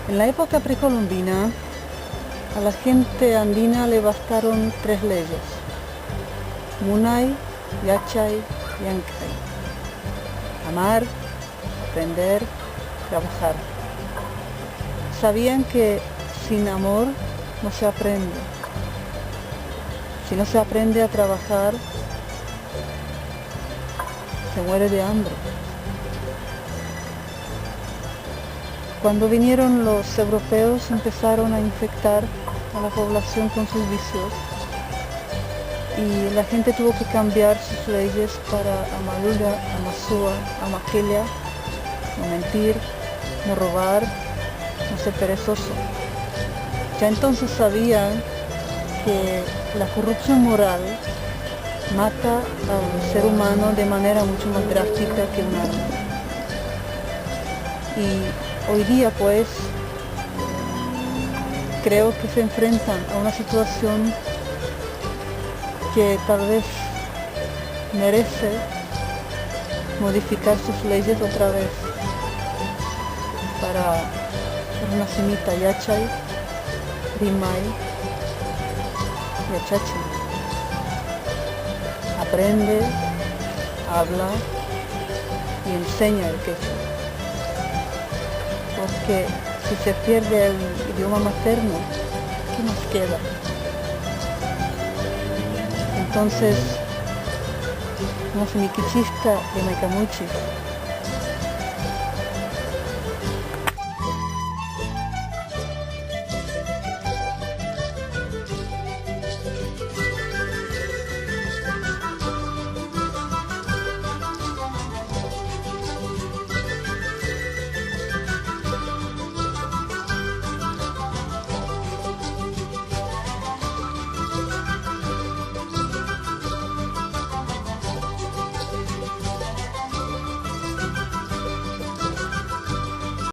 En la época precolombina, a la gente andina le bastaron 3 leyes: Munay, Yachay, Yancay. Amar, aprender, trabajar. Sabían que sin amor no se aprende. Si no se aprende a trabajar, se muere de hambre. Cuando vinieron los europeos, empezaron a infectar a la población con sus vicios y la gente tuvo que cambiar sus leyes para Amaluga, Amasúa, Amaquelia, no mentir, no robar, no ser perezoso. Ya entonces sabían que la corrupción moral mata al ser humano de manera mucho más drástica que un arma. Y hoy día pues creo que se enfrentan a una situación que tal vez merece modificar sus leyes otra vez para una semita Yachay, Rimay, Yachachi. Aprende, habla y enseña el quechua. Porque si se pierde el idioma materno, ¿qué nos queda? Entonces, como semiquichista de Maicamuchis,